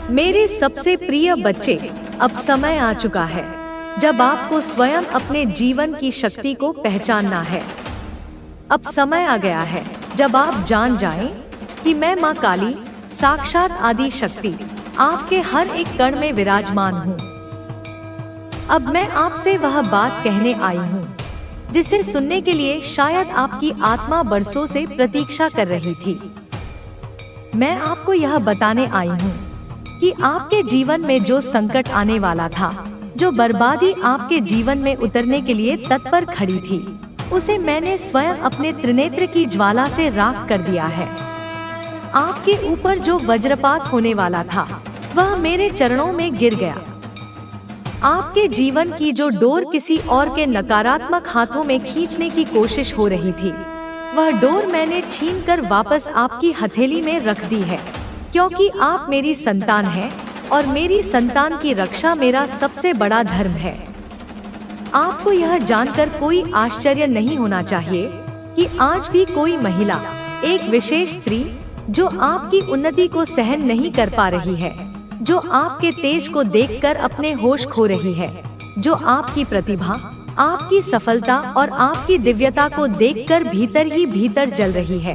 मेरे सबसे प्रिय बच्चे, अब समय आ चुका है जब आपको स्वयं अपने जीवन की शक्ति को पहचानना है। अब समय आ गया है जब आप जान जाएं कि मैं माँ काली, साक्षात आदि शक्ति, आपके हर एक कण में विराजमान हूँ। अब मैं आपसे वह बात कहने आई हूँ जिसे सुनने के लिए शायद आपकी आत्मा बरसों से प्रतीक्षा कर रही थी। मैं आपको यह बताने आई हूँ कि आपके जीवन में जो संकट आने वाला था, जो बर्बादी आपके जीवन में उतरने के लिए तत्पर खड़ी थी, उसे मैंने स्वयं अपने त्रिनेत्र की ज्वाला से राख कर दिया है। आपके ऊपर जो वज्रपात होने वाला था वह मेरे चरणों में गिर गया। आपके जीवन की जो डोर किसी और के नकारात्मक हाथों में खींचने की कोशिश हो रही थी, वह डोर मैंने छीनकर वापस आपकी हथेली में रख दी है, क्योंकि आप मेरी संतान हैं और मेरी संतान की रक्षा मेरा सबसे बड़ा धर्म है। आपको यह जानकर कोई आश्चर्य नहीं होना चाहिए कि आज भी कोई महिला, एक विशेष स्त्री जो आपकी उन्नति को सहन नहीं कर पा रही है, जो आपके तेज को देखकर अपने होश खो रही है, जो आपकी प्रतिभा, आपकी सफलता और आपकी दिव्यता को देखकर भीतर ही भीतर जल रही है,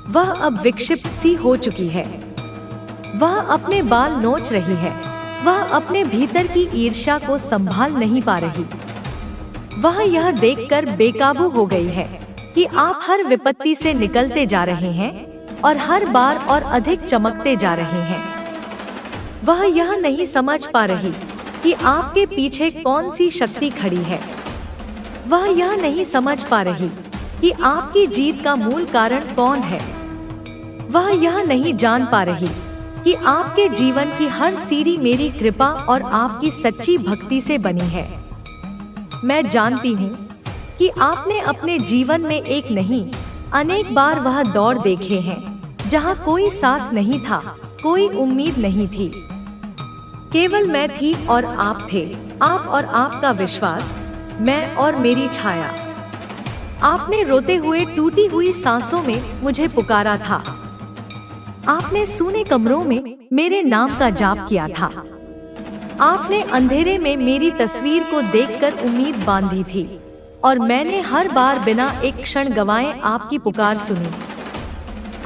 वह अब विक्षिप्त सी हो चुकी है। वह अपने बाल नोच रही है, वह अपने भीतर की ईर्ष्या को संभाल नहीं पा रही। वह यह देखकर बेकाबू हो गई है कि आप हर विपत्ति से निकलते जा रहे हैं और हर बार और अधिक चमकते जा रहे हैं। वह यह नहीं समझ पा रही कि आपके पीछे कौन सी शक्ति खड़ी है। वह यह नहीं समझ पा रही कि आपकी जीत का मूल कारण कौन है। वह यह नहीं जान पा रही कि आपके जीवन की हर सीढ़ी मेरी कृपा और आपकी सच्ची भक्ति से बनी है। मैं जानती हूँ कि आपने अपने जीवन में एक नहीं, अनेक बार वह दौर देखे हैं जहाँ कोई साथ नहीं था, कोई उम्मीद नहीं थी, केवल मैं थी और आप थे, आप और आपका विश्वास, मैं और मेरी छाया। आपने रोते हुए टूटी हुई सांसों में मुझे पुकारा था। आपने सूने कमरों में मेरे नाम का जाप किया था। आपने अंधेरे में मेरी तस्वीर को देखकर उम्मीद बांधी थी और मैंने हर बार बिना एक क्षण गंवाए आपकी पुकार सुनी।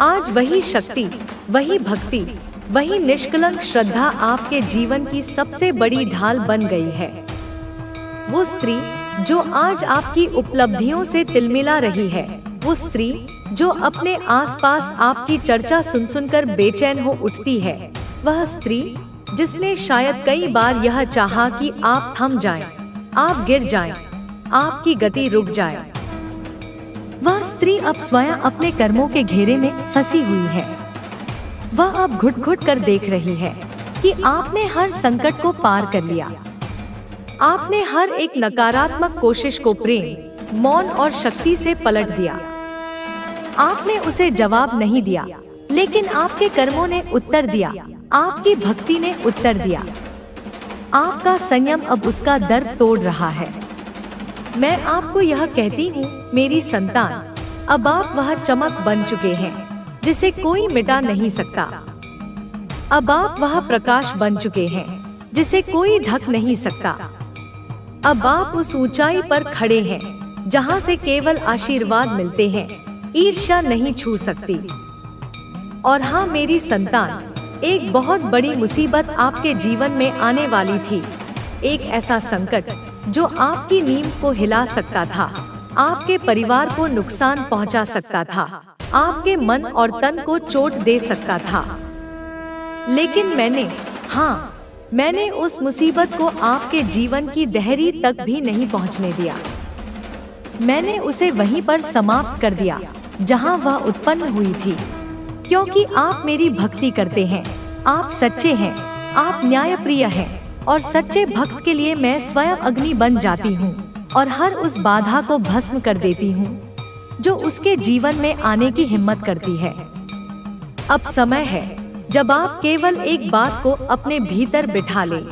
आज वही शक्ति, वही भक्ति, वही निष्कलंक श्रद्धा आपके जीवन की सबसे बड़ी ढाल बन गई है। वो स्त्री जो आज आपकी उपलब्धियों से तिलमिला रही है, वो स्त्री जो अपने आसपास आपकी चर्चा सुन सुनकर बेचैन हो उठती है, वह स्त्री जिसने शायद कई बार यह चाहा कि आप थम जाएं, आप गिर जाएं, आपकी गति रुक जाए। वह स्त्री अब स्वयं अपने कर्मों के घेरे में फंसी हुई है। वह अब घुट घुट कर देख रही है कि आपने हर संकट को पार कर लिया। आपने हर एक नकारात्मक कोशिश को प्रेम, मौन और शक्ति से पलट दिया। आपने उसे जवाब नहीं दिया, लेकिन आपके कर्मों ने उत्तर दिया, आपकी भक्ति ने उत्तर दिया। आपका संयम अब उसका दर्द तोड़ रहा है। मैं आपको यह कहती हूँ, मेरी संतान, अब आप वह चमक बन चुके हैं जिसे कोई मिटा नहीं सकता। अब आप वह प्रकाश बन चुके हैं जिसे कोई ढक नहीं सकता। अब आप उस ऊंचाई पर खड़े हैं जहां से केवल आशीर्वाद मिलते हैं, ईर्ष्या नहीं छू सकती। और हाँ मेरी संतान, एक बहुत बड़ी मुसीबत आपके जीवन में आने वाली थी। एक ऐसा संकट जो आपकी नींव को हिला सकता था, आपके परिवार को नुकसान पहुंचा सकता था, आपके मन और तन को चोट दे सकता था। लेकिन मैंने उस मुसीबत को आपके जीवन की दहरी तक भी नहीं पहुंचने दिया। मैंने उसे वहीं पर समाप्त कर दिया जहां वह उत्पन्न हुई थी, क्योंकि आप मेरी भक्ति करते हैं, आप सच्चे हैं, आप न्यायप्रिय हैं और सच्चे भक्त के लिए मैं स्वयं अग्नि बन जाती हूँ और हर उस बाधा को भस्म कर देती हूँ जो उसके जीवन में आने की हिम्मत करती है। अब समय है जब आप केवल एक बात को अपने भीतर बिठा लें।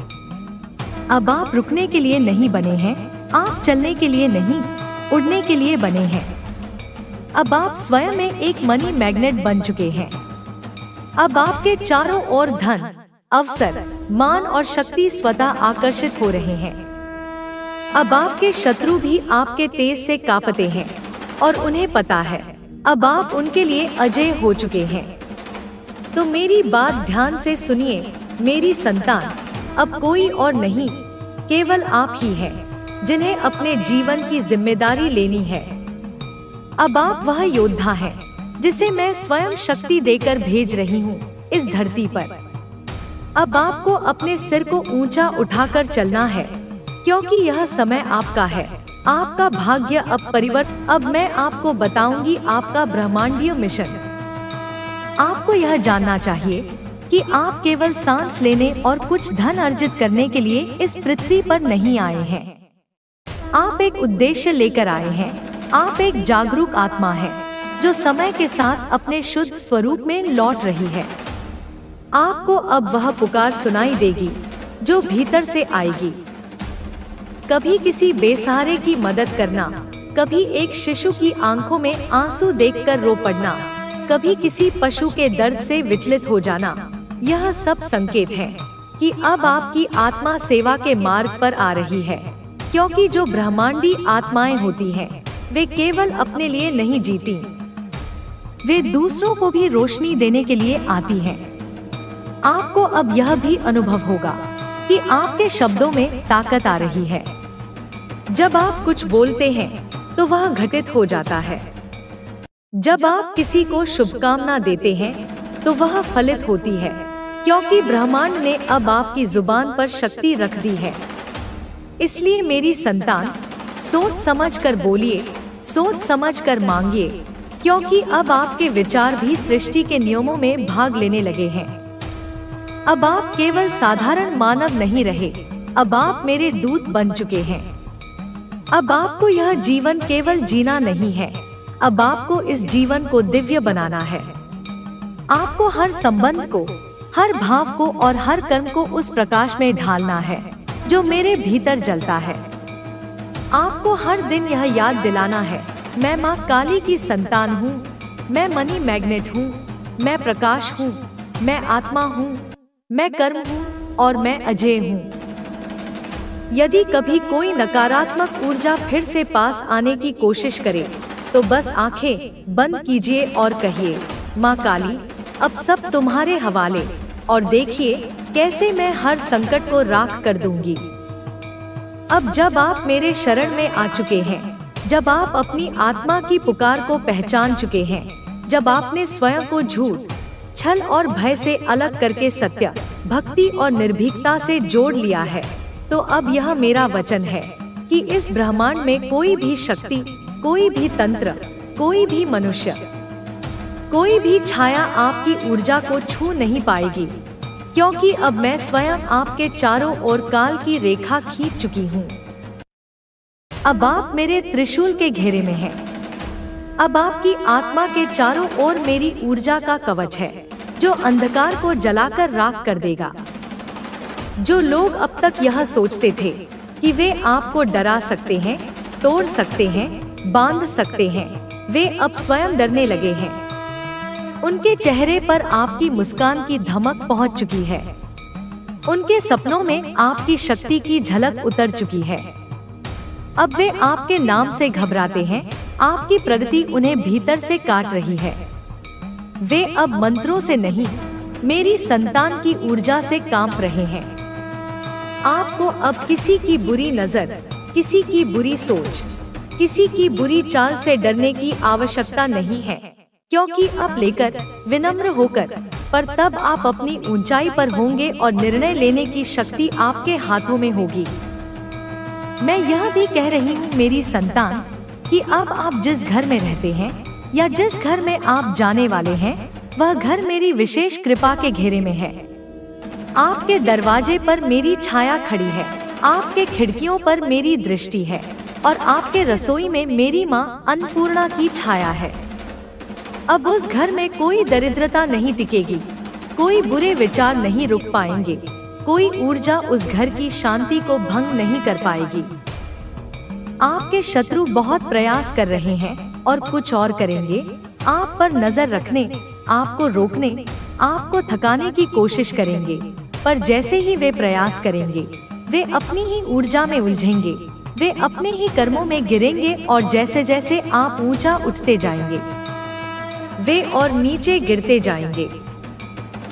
अब आप रुकने के लिए नहीं बने हैं, आप चलने के लिए नहीं, उड़ने के लिए बने हैं। अब आप स्वयं में एक मनी मैग्नेट बन चुके हैं। अब आपके चारों ओर धन, अवसर, मान और शक्ति स्वतः आकर्षित हो रहे हैं। अब आपके शत्रु भी आपके तेज से कांपते हैं और उन्हें पता है अब आप उनके लिए अजय हो चुके हैं। तो मेरी बात ध्यान से सुनिए मेरी संतान, अब कोई और नहीं, केवल आप ही हैं जिन्हें अपने जीवन की जिम्मेदारी लेनी है। अब आप वह योद्धा हैं जिसे मैं स्वयं शक्ति देकर भेज रही हूँ इस धरती पर। अब आपको अपने सिर को ऊंचा उठाकर चलना है, क्योंकि यह समय आपका है, आपका भाग्य अब परिवर्तन। अब मैं आपको बताऊंगी आपका ब्रह्मांडीय मिशन। आपको यह जानना चाहिए कि आप केवल सांस लेने और कुछ धन अर्जित करने के लिए इस पृथ्वी पर नहीं आए हैं। आप एक उद्देश्य लेकर आए हैं। आप एक जागरूक आत्मा है जो समय के साथ अपने शुद्ध स्वरूप में लौट रही है। आपको अब वह पुकार सुनाई देगी जो भीतर से आएगी। कभी किसी बेसहारे की मदद करना, कभी एक शिशु की आंखों में आंसू देखकर रो पड़ना, कभी किसी पशु के दर्द से विचलित हो जाना, यह सब संकेत है कि अब आपकी आत्मा सेवा के मार्ग पर आ रही है। क्योंकि जो ब्रह्मांडी आत्माएं होती हैं, वे केवल अपने लिए नहीं जीती, वे दूसरों को भी रोशनी देने के लिए आती हैं। आपको अब यह भी अनुभव होगा कि आपके शब्दों में ताकत आ रही है। जब आप कुछ बोलते हैं तो वह घटित हो जाता है। जब आप किसी को शुभकामना देते हैं तो वह फलित होती है, क्योंकि ब्रह्मांड ने अब आपकी जुबान पर शक्ति रख दी है। इसलिए मेरी संतान, सोच समझकर बोलिए, सोच समझकर मांगिए, क्योंकि अब आपके विचार भी सृष्टि के नियमों में भाग लेने लगे हैं। अब आप केवल साधारण मानव नहीं रहे, अब आप मेरे दूत बन चुके हैं। अब आपको यह जीवन केवल जीना नहीं है, अब आपको इस जीवन को दिव्य बनाना है। आपको हर संबंध को, हर भाव को और हर कर्म को उस प्रकाश में ढालना है जो मेरे भीतर जलता है। आपको हर दिन यह याद दिलाना है, मैं माँ काली की संतान हूँ, मैं मनी मैग्नेट हूँ, मैं प्रकाश हूँ, मैं आत्मा हूँ, मैं कर्म हूँ और मैं अजय हूँ। यदि कभी कोई नकारात्मक ऊर्जा फिर से पास आने की कोशिश करे तो बस आंखें बंद कीजिए और कहिए, माँ काली अब सब तुम्हारे हवाले, और देखिए कैसे मैं हर संकट को राख कर दूंगी। अब जब आप मेरे शरण में आ चुके हैं, जब आप अपनी आत्मा की पुकार को पहचान चुके हैं, जब आपने स्वयं को झूठ, छल और भय से अलग करके सत्य, भक्ति और निर्भीकता से जोड़ लिया है, तो अब यह मेरा वचन है कि इस ब्रह्मांड में कोई भी शक्ति, कोई भी तंत्र, कोई भी मनुष्य, कोई भी छाया आपकी ऊर्जा को छू नहीं पाएगी, क्योंकि अब मैं स्वयं आपके चारों ओर काल की रेखा खींच चुकी हूँ। अब आप मेरे त्रिशूल के घेरे में हैं। अब आपकी आत्मा के चारों ओर मेरी ऊर्जा का कवच है जो अंधकार को जलाकर राख कर देगा। जो लोग अब तक यह सोचते थे कि वे आपको डरा सकते हैं, तोड़ सकते हैं, बांध सकते हैं, वे अब स्वयं डरने लगे हैं। उनके चेहरे पर आपकी मुस्कान की धमक पहुंच चुकी है। उनके सपनों में आपकी शक्ति की झलक उतर चुकी है। अब वे आपके नाम से घबराते हैं, आपकी प्रगति उन्हें भीतर से काट रही है। वे अब मंत्रों से नहीं, मेरी संतान की ऊर्जा से कांप रहे हैं। आपको अब किसी की बुरी नजर, किसी की बुरी सोच, किसी की बुरी चाल से डरने की आवश्यकता नहीं है, क्योंकि अब लेकर विनम्र होकर, पर तब आप अपनी ऊंचाई पर होंगे और निर्णय लेने की शक्ति आपके हाथों में होगी। मैं यह भी कह रही हूँ मेरी संतान कि अब आप जिस घर में रहते हैं या जिस घर में आप जाने वाले हैं, वह घर मेरी विशेष कृपा के घेरे में है। आपके दरवाजे पर मेरी छाया खड़ी है, आपके खिड़कियों पर मेरी दृष्टि है और आपके रसोई में मेरी माँ अन्नपूर्णा की छाया है। अब उस घर में कोई दरिद्रता नहीं टिकेगी, कोई बुरे विचार नहीं रुक पाएंगे, कोई ऊर्जा उस घर की शांति को भंग नहीं कर पाएगी। आपके शत्रु बहुत प्रयास कर रहे हैं और कुछ और करेंगे, आप पर नजर रखने, आपको रोकने, आपको थकाने की कोशिश करेंगे, पर जैसे ही वे प्रयास करेंगे, वे अपनी ही ऊर्जा में उलझेंगे, वे अपने ही कर्मों में गिरेंगे और जैसे जैसे आप ऊंचा उठते जाएंगे, वे और नीचे गिरते जाएंगे।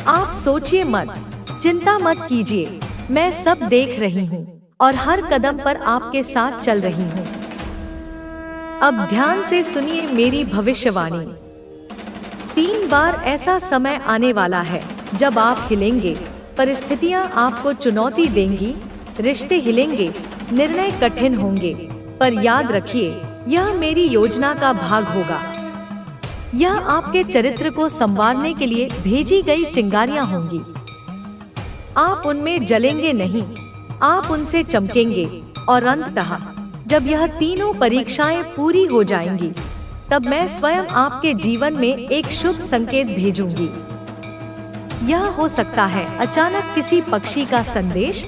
आप सोचिए मत, चिंता मत कीजिए, मैं सब देख रही हूँ और हर कदम पर आपके साथ चल रही हूँ। अब ध्यान से सुनिए मेरी भविष्यवाणी। 3 बार ऐसा समय आने वाला है जब आप हिलेंगे, परिस्थितियां आपको चुनौती देंगी, रिश्ते हिलेंगे, निर्णय कठिन होंगे, पर याद रखिए यह मेरी योजना का भाग होगा। यह आपके चरित्र को संवारने के लिए भेजी गई चिंगारियां होंगी। आप उनमें जलेंगे नहीं, आप उनसे चमकेंगे और अंततः जब यह तीनों परीक्षाएं पूरी हो जाएंगी, तब मैं स्वयं आपके जीवन में एक शुभ संकेत भेजूंगी। यह हो सकता है अचानक किसी पक्षी का संदेश,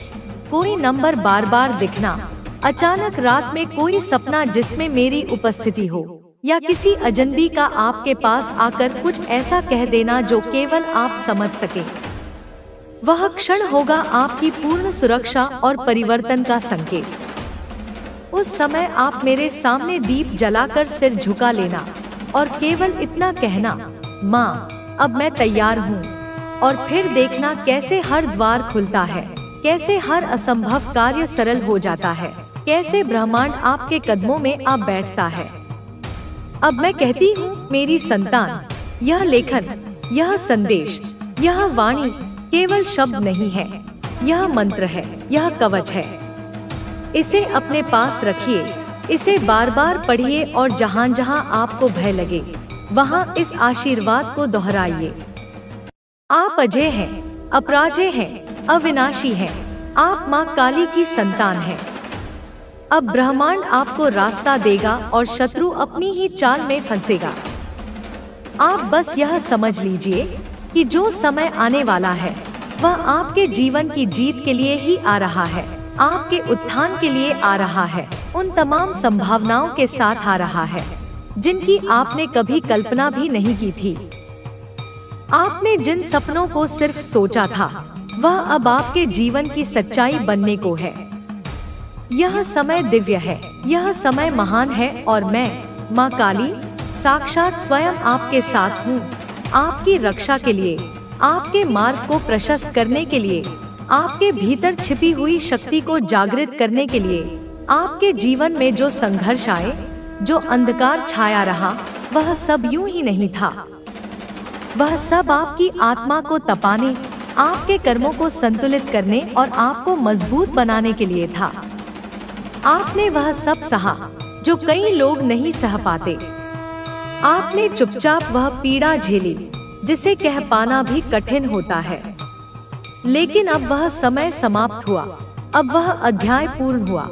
कोई नंबर बार बार दिखना, अचानक रात में कोई सपना जिसमें मेरी उपस्थिति हो, या किसी अजनबी का आपके पास आकर कुछ ऐसा कह देना जो केवल आप समझ सके। वह क्षण होगा आपकी पूर्ण सुरक्षा और परिवर्तन का संकेत। उस समय आप मेरे सामने दीप जलाकर सिर झुका लेना और केवल इतना कहना, माँ अब मैं तैयार हूँ, और फिर देखना कैसे हर द्वार खुलता है, कैसे हर असंभव कार्य सरल हो जाता है, कैसे ब्रह्मांड आपके कदमों में आ बैठता है। अब मैं कहती हूँ मेरी संतान, यह लेखन, यह संदेश, यह वाणी केवल शब्द नहीं है, यह मंत्र है, यह कवच है। इसे अपने पास रखिए, इसे बार बार पढ़िए और जहाँ जहाँ आपको भय लगे, वहाँ इस आशीर्वाद को दोहराइए। आप अजय हैं, अपराजय हैं, अविनाशी हैं, आप माँ काली की संतान हैं। अब ब्रह्मांड आपको रास्ता देगा और शत्रु अपनी ही चाल में फंसेगा। आप बस यह समझ लीजिए कि जो समय आने वाला है वह आपके जीवन की जीत के लिए ही आ रहा है, आपके उत्थान के लिए आ रहा है, उन तमाम संभावनाओं के साथ आ रहा है जिनकी आपने कभी कल्पना भी नहीं की थी। आपने जिन सपनों को सिर्फ सोचा था, वह अब आपके जीवन की सच्चाई बनने को है। यह समय दिव्य है, यह समय महान है और मैं माँ काली साक्षात स्वयं आपके साथ हूँ, आपकी रक्षा के लिए, आपके मार्ग को प्रशस्त करने के लिए, आपके भीतर छिपी हुई शक्ति को जागृत करने के लिए। आपके जीवन में जो संघर्ष आए, जो अंधकार छाया रहा, वह सब यूं ही नहीं था। वह सब आपकी आत्मा को तपाने, आपके कर्मों को संतुलित करने और आपको मजबूत बनाने के लिए था। आपने वह सब सहा जो कई लोग नहीं सह पाते। आपने चुपचाप वह पीड़ा झेली जिसे कह पाना भी कठिन होता है। लेकिन अब वह समय समाप्त हुआ, अब वह अध्याय पूर्ण हुआ।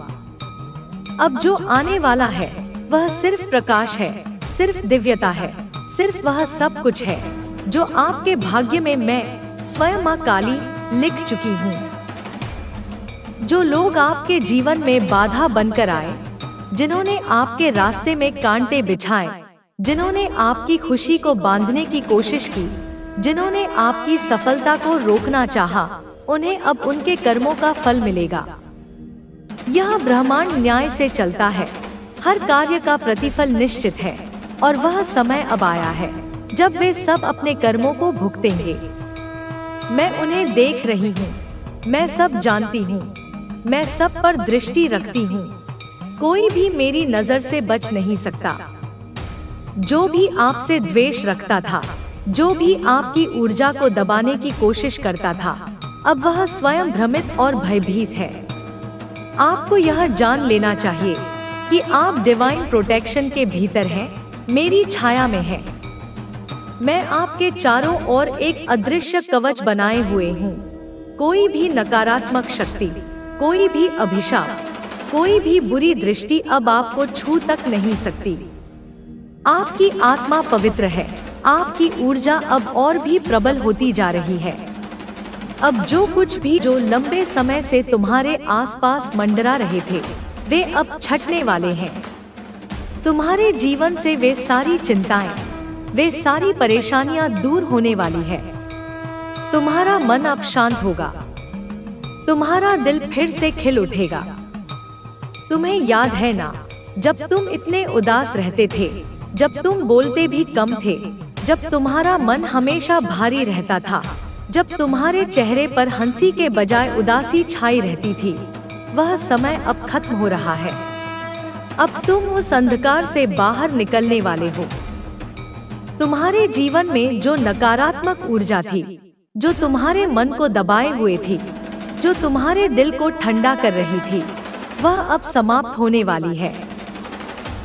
अब जो आने वाला है वह सिर्फ प्रकाश है, सिर्फ दिव्यता है, सिर्फ वह सब कुछ है जो आपके भाग्य में मैं स्वयं माँ काली लिख चुकी हूँ। जो लोग आपके जीवन में बाधा बनकर आए, जिन्होंने आपके रास्ते में कांटे बिछाए, जिन्होंने आपकी खुशी को बांधने की कोशिश की, जिन्होंने आपकी सफलता को रोकना चाहा, उन्हें अब उनके कर्मों का फल मिलेगा। यह ब्रह्मांड न्याय से चलता है, हर कार्य का प्रतिफल निश्चित है और वह समय अब आया है जब वे सब अपने कर्मों को भुगतेंगे। मैं उन्हें देख रही हूँ, मैं सब जानती हूँ, मैं सब पर दृष्टि रखती हूँ। कोई भी मेरी नजर से बच नहीं सकता। जो भी आपसे द्वेष रखता था, जो भी आपकी ऊर्जा को दबाने की कोशिश करता था, अब वह स्वयं भ्रमित और भयभीत है। आपको यह जान लेना चाहिए कि आप डिवाइन प्रोटेक्शन के भीतर हैं, मेरी छाया में हैं। मैं आपके चारों ओर एक अदृश्य कवच बनाए हुए हूँ। कोई भी नकारात्मक शक्ति, कोई भी अभिशाप, कोई भी बुरी दृष्टि अब आपको छू तक नहीं सकती। आपकी आत्मा पवित्र है, आपकी ऊर्जा अब और भी प्रबल होती जा रही है। अब जो कुछ भी जो लंबे समय से तुम्हारे आसपास मंडरा रहे थे, वे अब छटने वाले हैं। तुम्हारे जीवन से वे सारी चिंताएं, वे सारी परेशानियां दूर होने वाली है। तुम्हारा मन अब शांत होगा, तुम्हारा दिल फिर से खिल उठेगा। तुम्हें याद है ना, जब तुम इतने उदास रहते थे, जब तुम बोलते भी कम थे, जब तुम्हारा मन हमेशा भारी रहता था, जब तुम्हारे चेहरे पर हंसी के बजाय उदासी छाई रहती थी, वह समय अब खत्म हो रहा है। अब तुम उस अंधकार से बाहर निकलने वाले हो। तुम्हारे जीवन में जो नकारात्मक ऊर्जा थी, जो तुम्हारे मन को दबाए हुए थी, जो तुम्हारे दिल को ठंडा कर रही थी, वह अब समाप्त होने वाली है।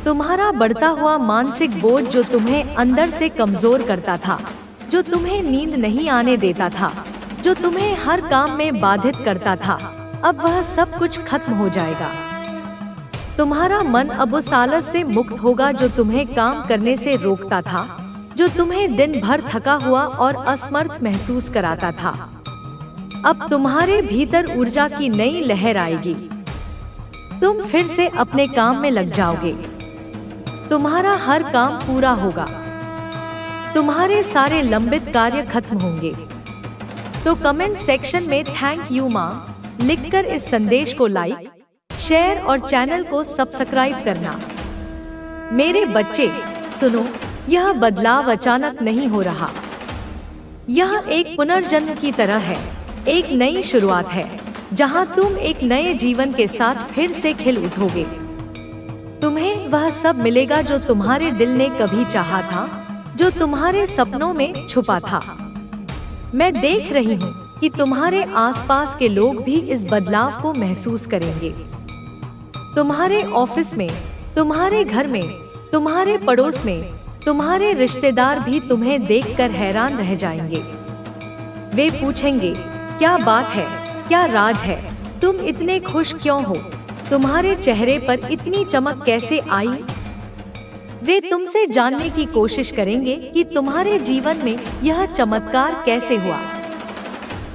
तुम्हारा बढ़ता हुआ मानसिक बोझ जो तुम्हें अंदर से कमजोर करता था, जो तुम्हें नींद नहीं आने देता था, जो तुम्हें हर काम में बाधित करता था, अब वह सब कुछ खत्म हो जाएगा। तुम्हारा मन अब उस आलस से मुक्त होगा जो तुम्हें काम करने से रोकता था, जो तुम्हें दिन भर थका हुआ और असमर्थ महसूस कराता था। अब तुम्हारे भीतर ऊर्जा की नई लहर आएगी। तुम फिर से अपने काम में लग जाओगे। तुम्हारा हर काम पूरा होगा। तुम्हारे सारे लंबित कार्य खत्म होंगे। तो कमेंट सेक्शन में थैंक यू माँ लिखकर इस संदेश को लाइक, शेयर और चैनल को सब्सक्राइब करना। मेरे बच्चे सुनो, यह बदलाव अचानक नहीं हो रहा। यह एक पुनर्जन्म की तरह है, एक नई शुरुआत है, जहां तुम एक नए जीवन के साथ फिर से खिल उठोगे। तुम्हें वह सब मिलेगा जो तुम्हारे दिल ने कभी चाहा था, जो तुम्हारे सपनों में छुपा था। मैं देख रही हूँ कि तुम्हारे आसपास के लोग भी इस बदलाव को महसूस करेंगे। तुम्हारे ऑफिस में, तुम्हारे घर में, तुम्हारे पड़ोस में, तुम्हारे रिश्तेदार भी तुम्हें देखकर हैरान रह जाएंगे। वे पूछेंगे, क्या बात है, क्या राज है, तुम इतने खुश क्यों हो, तुम्हारे चेहरे पर इतनी चमक कैसे आई? वे तुमसे जानने की कोशिश करेंगे कि तुम्हारे जीवन में यह चमत्कार कैसे हुआ।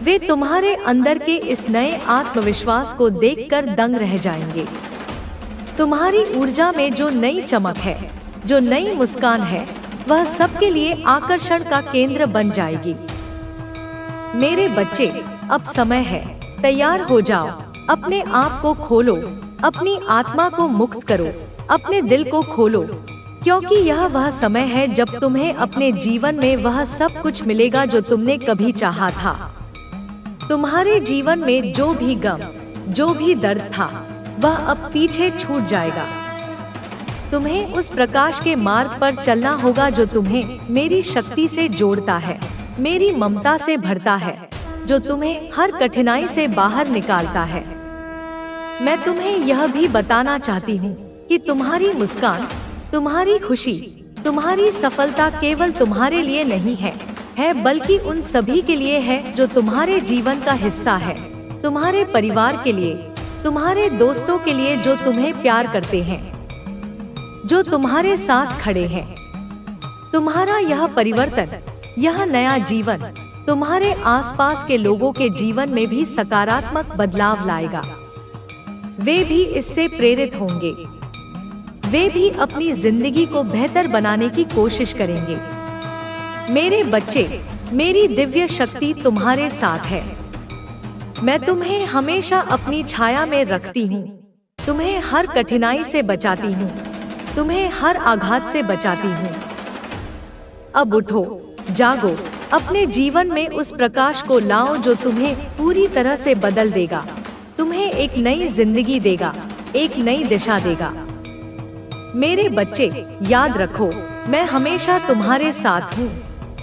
वे तुम्हारे अंदर के इस नए आत्मविश्वास को देखकर दंग रह जाएंगे। तुम्हारी ऊर्जा में जो नई चमक है, जो नई मुस्कान है, वह सबके लिए आकर्षण का केंद्र बन जाएगी। मेरे बच्चे, अब समय है, तैयार हो जाओ। अपने आप को खोलो, अपनी आत्मा को मुक्त करो, अपने दिल को खोलो, क्योंकि यह वह समय है जब तुम्हें अपने जीवन में वह सब कुछ मिलेगा जो तुमने कभी चाहा था। तुम्हारे जीवन में जो भी गम, जो भी दर्द था, वह अब पीछे छूट जाएगा। तुम्हें उस प्रकाश के मार्ग पर चलना होगा जो तुम्हें मेरी शक्ति से जोड़ता है, मेरी ममता से भरता है, जो तुम्हें हर कठिनाई से बाहर निकालता है। मैं तुम्हें यह भी बताना चाहती हूँ कि तुम्हारी मुस्कान, तुम्हारी खुशी, तुम्हारी सफलता केवल तुम्हारे लिए नहीं है, बल्कि उन सभी के लिए है जो तुम्हारे जीवन का हिस्सा है। तुम्हारे परिवार के लिए, तुम्हारे दोस्तों के लिए जो तुम्हें प्यार करते हैं, जो तुम्हारे साथ खड़े हैं। तुम्हारा यह परिवर्तन, यह नया जीवन तुम्हारे आसपास के लोगों के जीवन में भी सकारात्मक बदलाव लाएगा। वे भी इससे प्रेरित होंगे। वे भी अपनी जिंदगी को बेहतर बनाने की कोशिश करेंगे। मेरे बच्चे, मेरी दिव्य शक्ति तुम्हारे साथ है। मैं तुम्हें हमेशा अपनी छाया में रखती हूँ, तुम्हें हर कठिनाई से बचाती हूँ, तुम्हें हर आघात से बचाती हूँ। अब उठो, जागो, अपने जीवन में उस प्रकाश को लाओ जो तुम्हें पूरी तरह से बदल देगा, तुम्हें एक नई जिंदगी देगा, एक नई दिशा देगा। मेरे बच्चे, याद रखो, मैं हमेशा तुम्हारे साथ हूँ,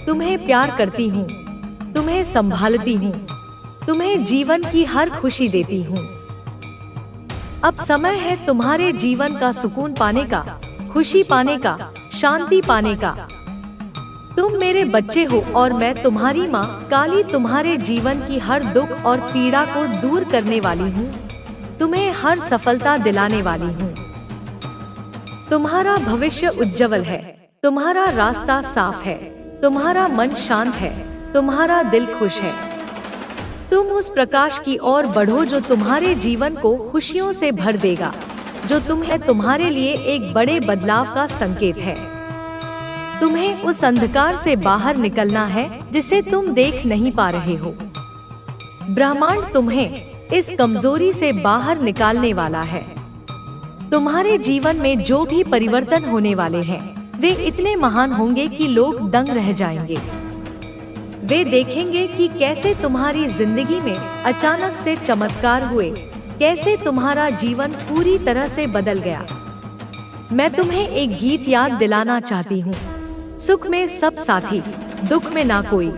तुम्हें प्यार करती हूँ, तुम्हें संभालती हूँ, तुम्हें जीवन की हर खुशी देती हूँ। अब समय है तुम्हारे जीवन का सुकून पाने का, खुशी पाने का, शांति पाने का। तुम मेरे बच्चे हो और मैं तुम्हारी माँ काली तुम्हारे जीवन की हर दुख और पीड़ा को दूर करने वाली हूँ, तुम्हें हर सफलता दिलाने वाली हूँ। तुम्हारा भविष्य उज्जवल है, तुम्हारा रास्ता साफ है, तुम्हारा मन शांत है, तुम्हारा दिल खुश है। तुम उस प्रकाश की ओर बढ़ो जो तुम्हारे जीवन को खुशियों से भर देगा, जो तुम्हारे लिए एक बड़े बदलाव का संकेत है। तुम्हें उस अंधकार से बाहर निकलना है जिसे तुम देख नहीं पा रहे हो। ब्रह्मांड तुम्हें इस कमजोरी से बाहर निकालने वाला है। तुम्हारे जीवन में जो भी परिवर्तन होने वाले हैं, वे इतने महान होंगे कि लोग दंग रह जाएंगे। वे देखेंगे कि कैसे तुम्हारी जिंदगी में अचानक से चमत्कार हुए, कैसे तुम्हारा जीवन पूरी तरह से बदल गया। मैं तुम्हें एक गीत याद दिलाना चाहती हूँ, सुख में सब साथी, दुख में ना कोई।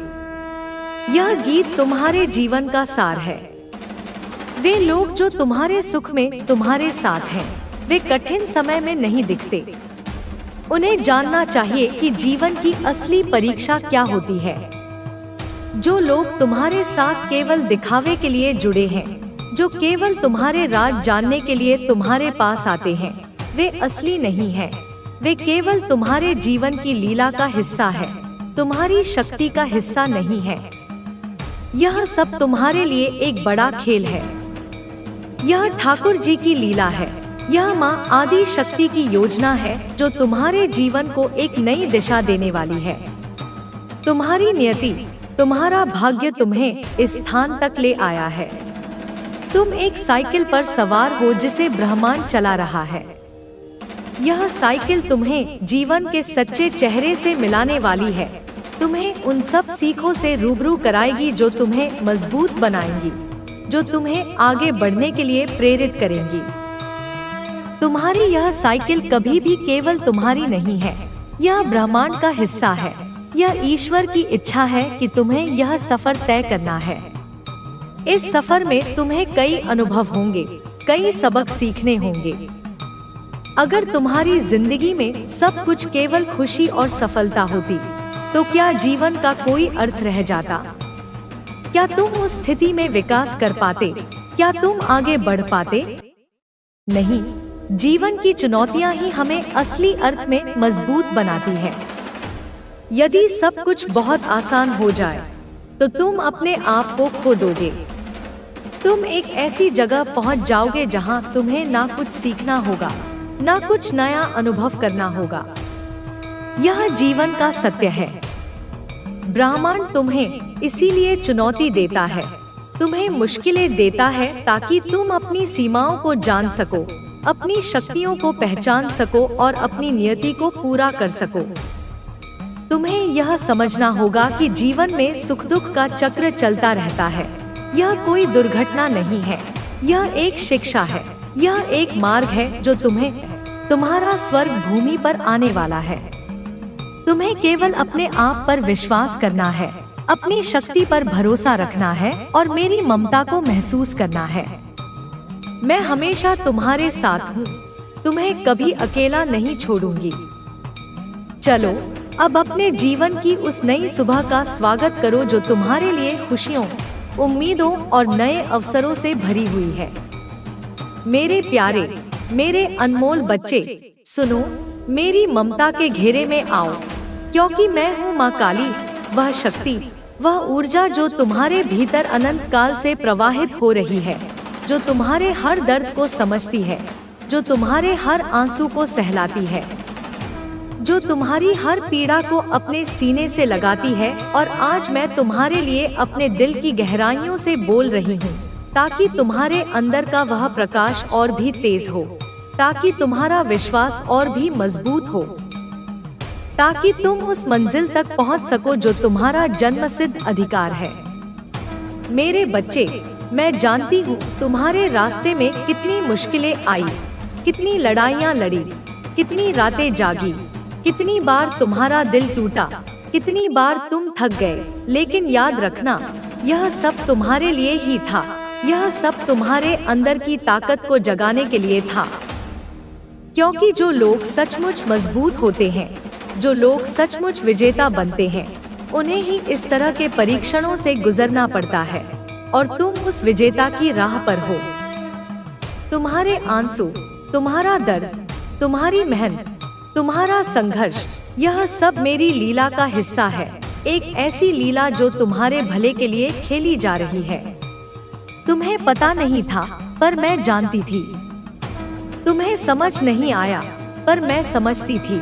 यह गीत तुम्हारे जीवन का सार है। वे लोग जो तुम्हारे सुख में तुम्हारे साथ हैं, वे कठिन समय में नहीं दिखते। उन्हें जानना चाहिए कि जीवन की असली परीक्षा क्या होती है। जो लोग तुम्हारे साथ केवल दिखावे के लिए जुड़े हैं, जो केवल तुम्हारे राज जानने के लिए तुम्हारे पास आते हैं, वे असली नहीं हैं। वे केवल तुम्हारे जीवन की लीला का हिस्सा है, तुम्हारी शक्ति का हिस्सा नहीं है। यह सब तुम्हारे लिए एक बड़ा खेल है। यह ठाकुर जी की लीला है। यह माँ आदि शक्ति की योजना है जो तुम्हारे जीवन को एक नई दिशा देने वाली है। तुम्हारी नियति, तुम्हारा भाग्य तुम्हें इस स्थान तक ले आया है। तुम एक साइकिल पर सवार हो जिसे ब्रह्मांड चला रहा है। यह साइकिल तुम्हें जीवन के सच्चे चेहरे से मिलाने वाली है, तुम्हें उन सब सीखों से रूबरू कराएगी जो तुम्हें मजबूत बनाएंगी, जो तुम्हें आगे बढ़ने के लिए प्रेरित करेंगी। तुम्हारी यह साइकिल कभी भी केवल तुम्हारी नहीं है, यह ब्रह्मांड का हिस्सा है। यह ईश्वर की इच्छा है कि तुम्हें यह सफर तय करना है। इस सफर में तुम्हें कई अनुभव होंगे, कई सबक सीखने होंगे। अगर तुम्हारी जिंदगी में सब कुछ केवल खुशी और सफलता होती, तो क्या जीवन का कोई अर्थ रह जाता? क्या तुम उस स्थिति में विकास कर पाते? क्या तुम आगे बढ़ पाते? नहीं, जीवन की चुनौतियां ही हमें असली अर्थ में मजबूत बनाती है। यदि सब कुछ बहुत आसान हो जाए, तो तुम अपने आप को खो दोगे। तुम एक ऐसी जगह पहुंच जाओगे जहां तुम्हें ना कुछ सीखना होगा, ना कुछ नया अनुभव करना होगा। यह जीवन का सत्य है। ब्रह्मांड तुम्हें इसीलिए चुनौती देता है, तुम्हें मुश्किलें देता है ताकि तुम अपनी सीमाओं को जान सको, अपनी शक्तियों को पहचान सको और अपनी नियति को पूरा कर सको। तुम्हें यह समझना होगा कि जीवन में सुख दुख का चक्र चलता रहता है। यह कोई दुर्घटना नहीं है, यह एक शिक्षा है। यह एक मार्ग है जो तुम्हें तुम्हारा स्वर्ग भूमि पर आने वाला है। तुम्हें केवल अपने आप पर विश्वास करना है, अपनी शक्ति पर भरोसा रखना है और मेरी ममता को महसूस करना है। मैं हमेशा तुम्हारे साथ हूँ, तुम्हें कभी अकेला नहीं छोड़ूंगी। चलो अब अपने जीवन की उस नई सुबह का स्वागत करो जो तुम्हारे लिए खुशियों, उम्मीदों और नए अवसरों से भरी हुई है। मेरे प्यारे, मेरे अनमोल बच्चे, सुनो, मेरी ममता के घेरे में आओ, क्योंकि मैं हूँ माँ काली, वह शक्ति, वह ऊर्जा जो तुम्हारे भीतर अनंत काल से प्रवाहित हो रही है, जो तुम्हारे हर दर्द को समझती है, जो तुम्हारे हर आंसू को सहलाती है, जो तुम्हारी हर पीड़ा को अपने सीने से लगाती है। और आज मैं तुम्हारे लिए अपने दिल की गहराइयों से बोल रही हूँ, ताकि तुम्हारे अंदर का वह प्रकाश और भी तेज हो, ताकि तुम्हारा विश्वास और भी मजबूत हो, ताकि तुम उस मंजिल तक पहुँच सको जो तुम्हारा जन्मसिद्ध अधिकार है। मेरे बच्चे, मैं जानती हूँ तुम्हारे रास्ते में कितनी मुश्किलें आई, कितनी लड़ाइयाँ लड़ी, कितनी रातें जागी, कितनी बार तुम्हारा दिल टूटा, कितनी बार तुम थक गए। लेकिन याद रखना, यह सब तुम्हारे लिए ही था। यह सब तुम्हारे अंदर की ताकत को जगाने के लिए था। क्योंकि जो लोग सचमुच मजबूत होते हैं, जो लोग सचमुच विजेता बनते हैं, उन्हें ही इस तरह के परीक्षणों से गुजरना पड़ता है। और तुम उस विजेता की राह पर हो। तुम्हारे आंसू, तुम्हारा दर्द, तुम्हारी मेहनत, तुम्हारा संघर्ष, यह सब मेरी लीला का हिस्सा है। एक ऐसी लीला जो तुम्हारे भले के लिए खेली जा रही है। तुम्हें पता नहीं था, पर मैं जानती थी। तुम्हें समझ नहीं आया, पर मैं समझती थी।